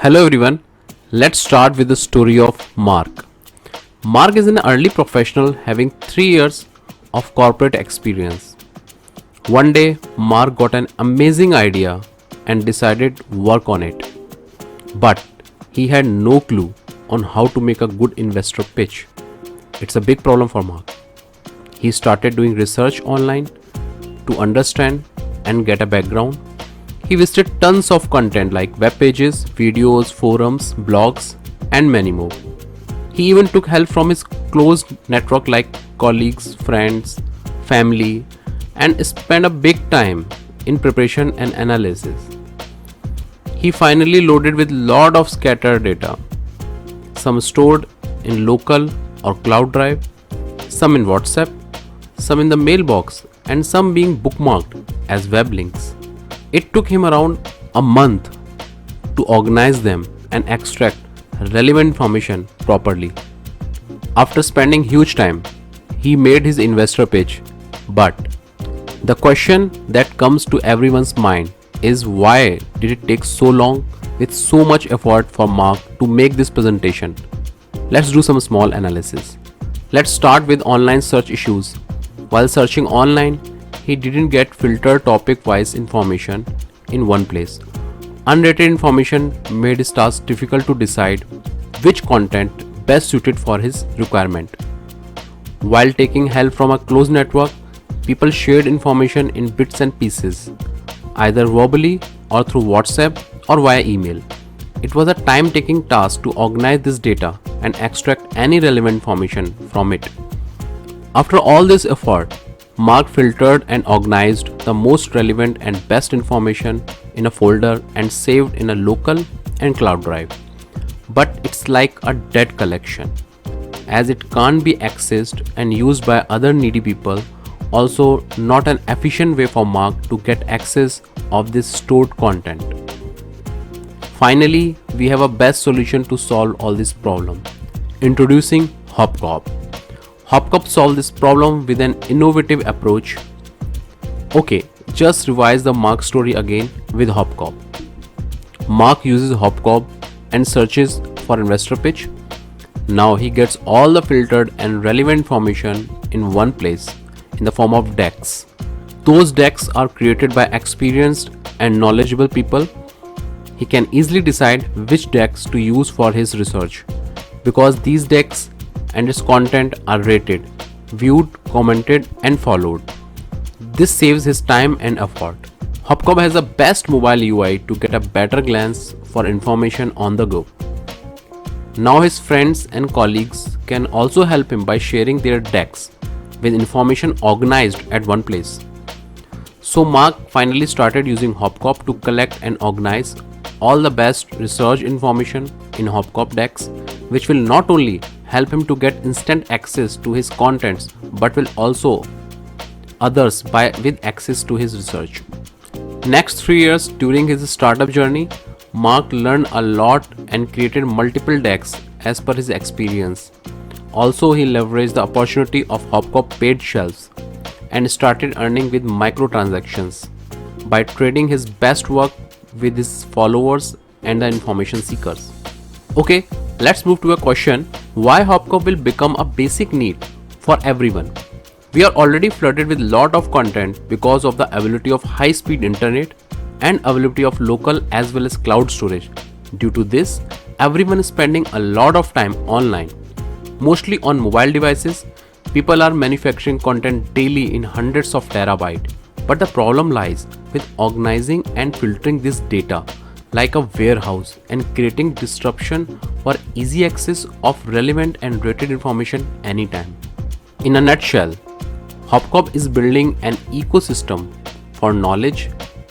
Hello everyone. Let's start with the story of Mark. Mark is an early professional having 3 years of corporate experience. One day, Mark got an amazing idea and decided to work on it. But he had no clue on how to make a good investor pitch. It's a big problem for Mark. He started doing research online to understand and get a background. He visited tons of content like web pages, videos, forums, blogs, and many more. He even took help from his close network like colleagues, friends, family, and spent a big time in preparation and analysis. He finally loaded with lot of scattered data, some stored in local or cloud drive, some in WhatsApp, some in the mailbox, and some being bookmarked as web links. It took him around a month to organize them and extract relevant information properly. After spending huge time, he made his investor pitch. But the question that comes to everyone's mind is why did it take so long with so much effort for Mark to make this presentation? Let's do some small analysis. Let's start with online search issues. While searching online, he didn't get filtered topic-wise information in one place. Unrated information made his task difficult to decide which content best suited for his requirement. While taking help from a close network, people shared information in bits and pieces, either verbally or through WhatsApp or via email. It was a time-taking task to organize this data and extract any relevant information from it. After all this effort, Mark filtered and organized the most relevant and best information in a folder and saved in a local and cloud drive. But it's like a debt collection, as it can't be accessed and used by other needy people. Also, not an efficient way for Mark to get access of this stored content. Finally, we have a best solution to solve all this problem. Introducing Hopcop. Hopcop solved this problem with an innovative approach. Okay, just revise the Mark story again with Hopcop. Mark uses Hopcop and searches for investor pitch. Now he gets all the filtered and relevant information in one place in the form of decks. Those decks are created by experienced and knowledgeable people. He can easily decide which decks to use for his research because these decks and its content are rated, viewed, commented, and followed. This saves his time and effort. Hopcop has the best mobile UI to get a better glance for information on the go. Now his friends and colleagues can also help him by sharing their decks with information organized at one place. So Mark finally started using Hopcop to collect and organize all the best research information in Hopcop decks, which will not only help him to get instant access to his contents but will also others with access to his research. Next 3 years during his startup journey, Mark learned a lot and created multiple decks as per his experience. Also, he leveraged the opportunity of Hopcop paid shelves and started earning with microtransactions by trading his best work with his followers and the information seekers. Okay, let's move to a question: why Hopcop will become a basic need for everyone? We are already flooded with lot of content because of the availability of high-speed internet and availability of local as well as cloud storage. Due to this, everyone is spending a lot of time online, mostly on mobile devices. People are manufacturing content daily in hundreds of terabytes. But the problem lies with organizing and filtering this data like a warehouse and creating disruption for easy access of relevant and rated information anytime. In a nutshell, Hopcop is building an ecosystem for knowledge,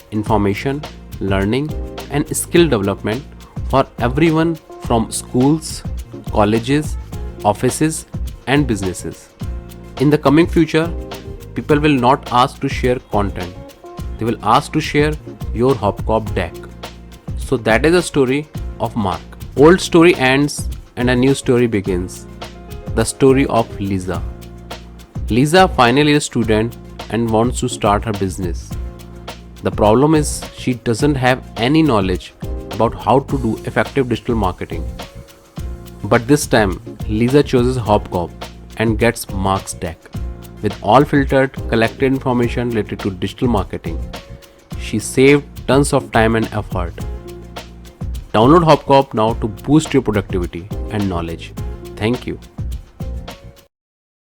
information, learning, and skill development for everyone from schools, colleges, offices, and businesses. In the coming future, people will not ask to share content. They will ask to share your Hopcop deck. So that is the story of Mark. Old story ends and a new story begins. The story of Lisa. Lisa finally is a student and wants to start her business. The problem is she doesn't have any knowledge about how to do effective digital marketing. But this time, Lisa chooses HopCop and gets Mark's deck with all filtered, collected information related to digital marketing. She saved tons of time and effort. Download HopCop now to boost your productivity and knowledge. Thank you.